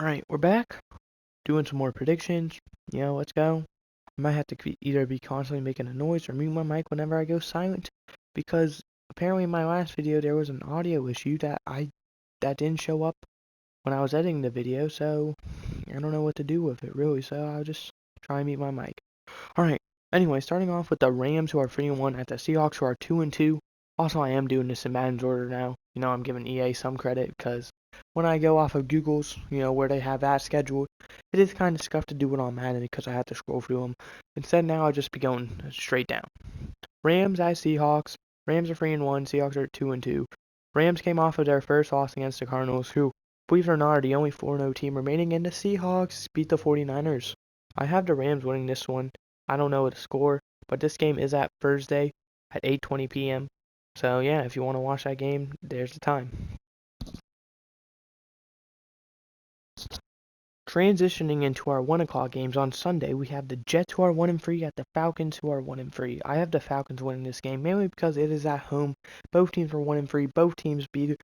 Alright, we're back. Doing some more predictions. Let's go. I might have to either be constantly making a noise or mute my mic whenever I go silent. Because apparently in my last video there was an audio issue that didn't show up when I was editing the video, so I don't know what to do with it really, so I'll just try and mute my mic. Alright, anyway, starting off with the Rams, who are 3-1, at the Seahawks, who are 2-2. Also, I am doing this in Madden's order now. I'm giving EA some credit because when I go off of Google's, where they have that scheduled, it is kind of scuffed to do it on Madden because I have to scroll through them. Instead, now I'll just be going straight down. Rams at Seahawks. Rams are 3-1. Seahawks are 2-2. Rams came off of their first loss against the Cardinals, who, believe it or not, are the only 4-0 team remaining, and the Seahawks beat the 49ers. I have the Rams winning this one. I don't know the score, but this game is at Thursday at 8:20 p.m. So yeah, if you want to watch that game, there's the time. Transitioning into our 1 o'clock games on Sunday, we have the Jets, who are 1-3, at the Falcons, who are 1-3. I have the Falcons winning this game, mainly because it is at home. Both teams are 1-3. Both teams beat,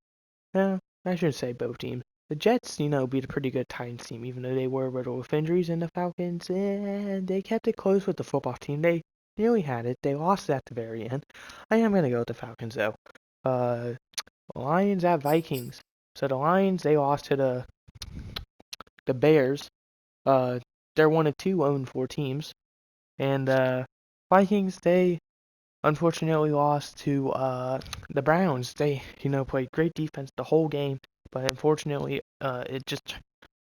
I shouldn't say both teams. The Jets, beat a pretty good Titans team, even though they were riddled with injuries, and the Falcons, they kept it close with the football team. They nearly had it. They lost at the very end. I am going to go with the Falcons, though. Lions at Vikings. So the Lions, they lost to the Bears. They're one of two 0-4 teams. And Vikings, they unfortunately lost to the Browns. They, played great defense the whole game, but unfortunately, it just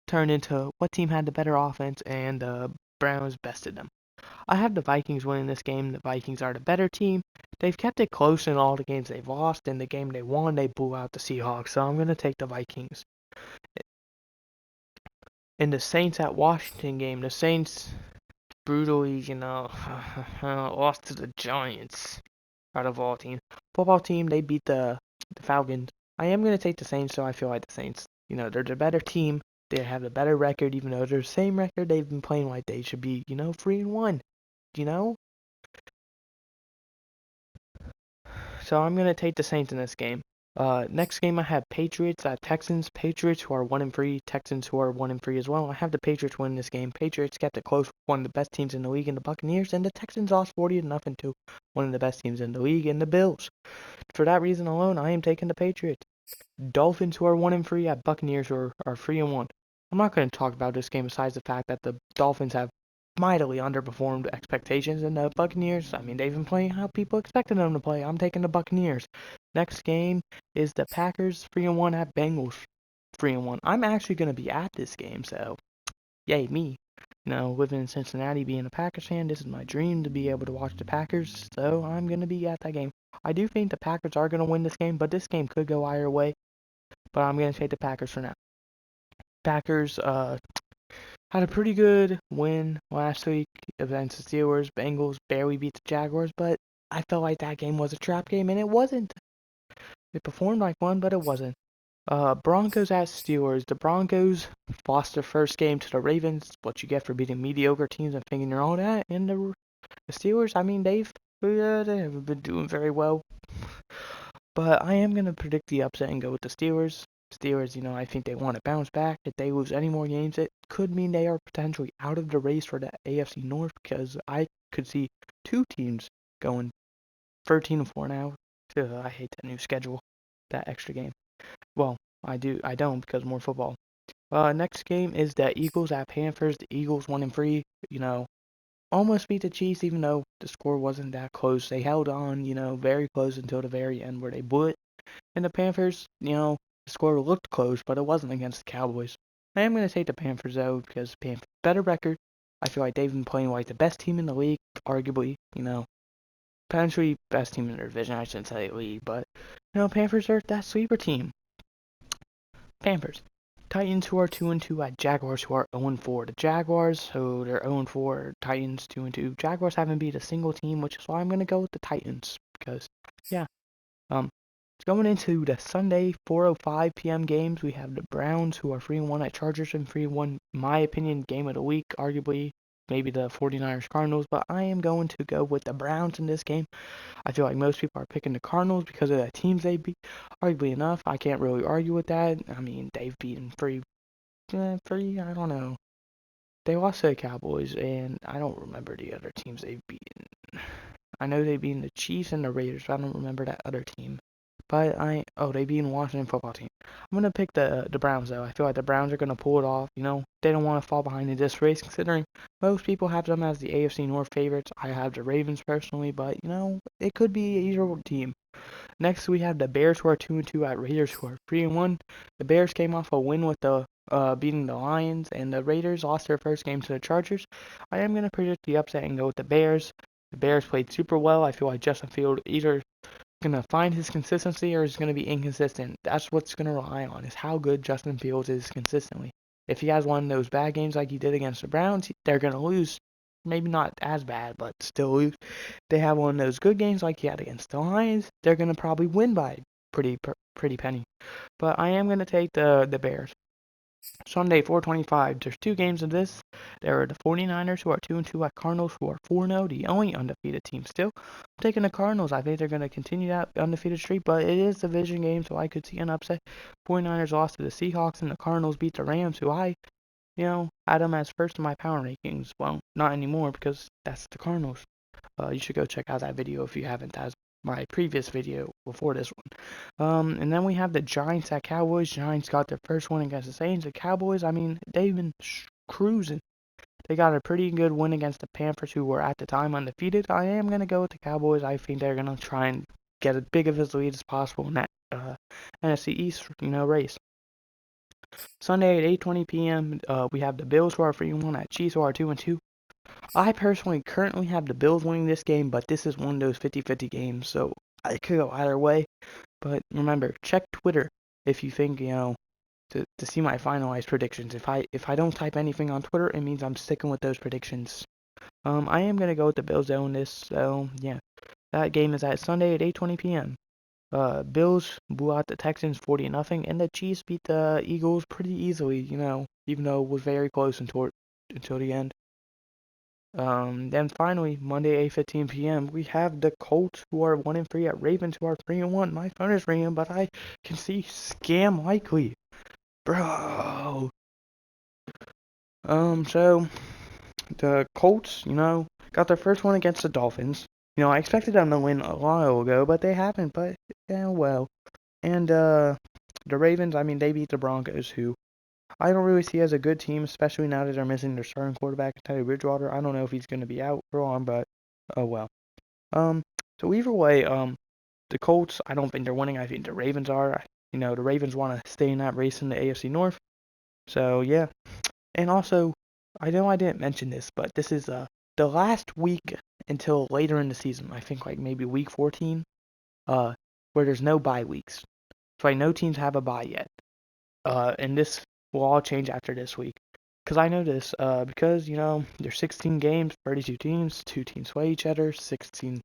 turned into what team had the better offense, and the Browns bested them. I have the Vikings winning this game. The Vikings are the better team. They've kept it close in all the games they've lost. In the game they won, they blew out the Seahawks. So I'm going to take the Vikings. In the Saints at Washington game, the Saints brutally, lost to the Giants out of all teams. Football team, they beat the Falcons. I am going to take the Saints, so I feel like the Saints, they're the better team. They have the better record, even though they're the same record. They've been playing like they should be, 3-1, So I'm going to take the Saints in this game. Next game I have Patriots at Texans. Patriots, who are 1-3. Texans, who are 1-3 as well. I have the Patriots winning this game. Patriots kept it close with one of the best teams in the league in the Buccaneers, and the Texans lost 40-0 to one of the best teams in the league in the Bills. For that reason alone, I am taking the Patriots. Dolphins, who are 1-3, at Buccaneers, who are 3-1. I'm not going to talk about this game besides the fact that the Dolphins have mightily underperformed expectations, and the Buccaneers, they've been playing how people expected them to play. I'm taking the Buccaneers. Next game is the Packers 3-1 at Bengals 3-1. I'm actually going to be at this game, so yay me. Living in Cincinnati, being a Packers fan, this is my dream to be able to watch the Packers, so I'm going to be at that game. I do think the Packers are going to win this game, but this game could go either way, but I'm going to take the Packers for now. Packers, had a pretty good win last week against the Steelers. Bengals barely beat the Jaguars, but I felt like that game was a trap game, and it wasn't. It performed like one, but it wasn't. Broncos at Steelers. The Broncos lost their first game to the Ravens. What you get for beating mediocre teams and thinking you're all that. And the Steelers, they haven't been doing very well. But I am going to predict the upset and go with the Steelers. Steelers, I think they want to bounce back. If they lose any more games, it could mean they are potentially out of the race for the AFC North, because I could see two teams going 13-4 now. I hate that new schedule, that extra game. Well, I don't, because more football. Next game is the Eagles at Panthers. The Eagles 1-3, almost beat the Chiefs, even though the score wasn't that close. They held on, very close until the very end where they blew it. And the Panthers, the score looked close, but it wasn't against the Cowboys. I am going to take the Panthers, though, because Panthers better record. I feel like they've been playing like the best team in the league, arguably, potentially best team in their division. I shouldn't say league, but, Panthers are that sleeper team. Panthers. Titans, who are 2-2, at Jaguars, who are 0-4. The Jaguars, so they're 0-4. Titans 2-2. Jaguars haven't beat a single team, which is why I'm going to go with the Titans, because, yeah. Going into the Sunday 4:05 p.m. games, we have the Browns, who are 3-1, at Chargers, and 3-1. My opinion, game of the week, arguably, maybe the 49ers Cardinals, but I am going to go with the Browns in this game. I feel like most people are picking the Cardinals because of the teams they beat. Arguably enough, I can't really argue with that. They've beaten 3, I don't know. They lost to the Cowboys, and I don't remember the other teams they've beaten. I know they beat the Chiefs and the Raiders, but I don't remember that other team. But they beat the Washington football team. I'm gonna pick the Browns though. I feel like the Browns are gonna pull it off. They don't want to fall behind in this race, considering most people have them as the AFC North favorites. I have the Ravens personally, but it could be either team. Next, we have the Bears, who are 2-2, at Raiders, who are 3-1. The Bears came off a win with the beating the Lions, and the Raiders lost their first game to the Chargers. I am going to predict the upset and go with the Bears. The Bears played super well. I feel like Justin Field either going to find his consistency or is going to be inconsistent. That's what's going to rely on, is how good Justin Fields is consistently. If he has one of those bad games like he did against the Browns, they're going to lose. Maybe not as bad, but still lose. They have one of those good games like he had against the Lions, they're going to probably win by pretty penny. But I am going to take the Bears. Sunday, 4:25. There's 2 games of this. There are the 49ers, who are 2-2, at Cardinals, who are 4-0, the only undefeated team still. I'm taking the Cardinals. I think they're going to continue that undefeated streak, but it is a division game, so I could see an upset. 49ers lost to the Seahawks, and the Cardinals beat the Rams, who I had them as first in my power rankings. Well, not anymore, because that's the Cardinals. You should go check out that video if you haven't. That's my previous video before this one. And then we have the Giants at Cowboys. Giants got their first win against the Saints. The Cowboys, they've been cruising. They got a pretty good win against the Panthers, who were at the time undefeated. I am going to go with the Cowboys. I think they're going to try and get as big of a lead as possible in that NFC East race. Sunday at 8:20 p.m., we have the Bills, who are 3-1, at Chiefs, who are 2-2. I personally currently have the Bills winning this game, but this is one of those 50-50 games, so I could go either way. But remember, check Twitter if you think, to see my finalized predictions. If I don't type anything on Twitter, it means I'm sticking with those predictions. I am going to go with the Bills though in this, so yeah. That game is at Sunday at 8:20 p.m. Bills blew out the Texans 40-0, and the Chiefs beat the Eagles pretty easily, even though it was very close until the end. Then finally, Monday, 8:15 p.m., we have the Colts, who are 1-3, at Ravens, who are 3-1. My phone is ringing, but I can see scam likely. Bro. So the Colts, got their first one against the Dolphins. I expected them to win a while ago, but they haven't, but yeah, well. And the Ravens, they beat the Broncos, who I don't really see as a good team, especially now that they're missing their starting quarterback, Teddy Bridgewater. I don't know if he's going to be out for long, but oh well. So either way, the Colts, I don't think they're winning. I think the Ravens are. The Ravens want to stay in that race in the AFC North. So yeah. And also, I know I didn't mention this, but this is the last week until later in the season. I think like maybe week 14, where there's no bye weeks. So no teams have a bye yet. And this will all change after this week. Because I know this, because, there's 16 games, 32 teams, 2 teams play each other, 16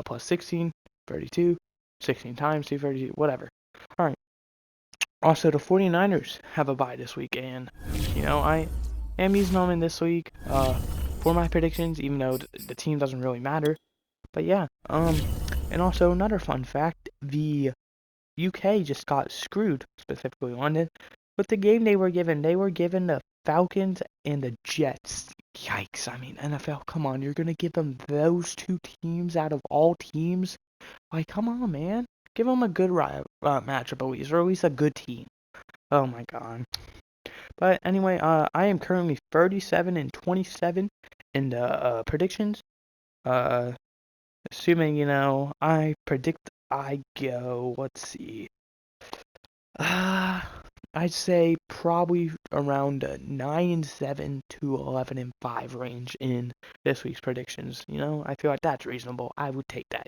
plus 16, 32, 16 times 2, 32, whatever. Alright. Also, the 49ers have a bye this week, and, I am using them in this week for my predictions, even though the team doesn't really matter. But yeah, and also another fun fact, the UK just got screwed, specifically London, with the game they were given. They were given the Falcons and the Jets. Yikes. NFL, come on. You're going to give them those 2 teams out of all teams? Like, come on, man. Give them a good matchup at least, or at least a good team. Oh, my God. But anyway, I am currently 37-27 in the predictions. Assuming, I predict I go, let's see. I'd say probably around 9-7 to 11-5 range in this week's predictions. I feel like that's reasonable. I would take that.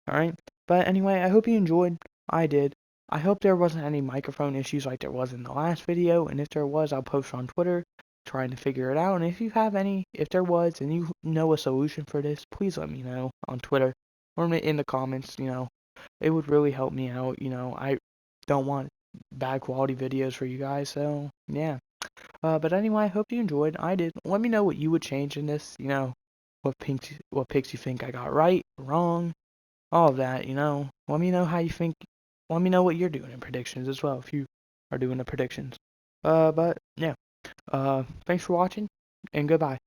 Alright? But anyway, I hope you enjoyed. I did. I hope there wasn't any microphone issues like there was in the last video, and if there was, I'll post on Twitter trying to figure it out. And if you have any, if there was, and you know a solution for this, please let me know on Twitter or in the comments. It would really help me out. I don't want bad quality videos for you guys, so yeah. But anyway, I hope you enjoyed. I did. Let me know what you would change in this. What picks you think I got right, wrong, all of that. Let me know how you think. Let me know what you're doing in predictions as well if you are doing the predictions. But yeah. Thanks for watching, and goodbye.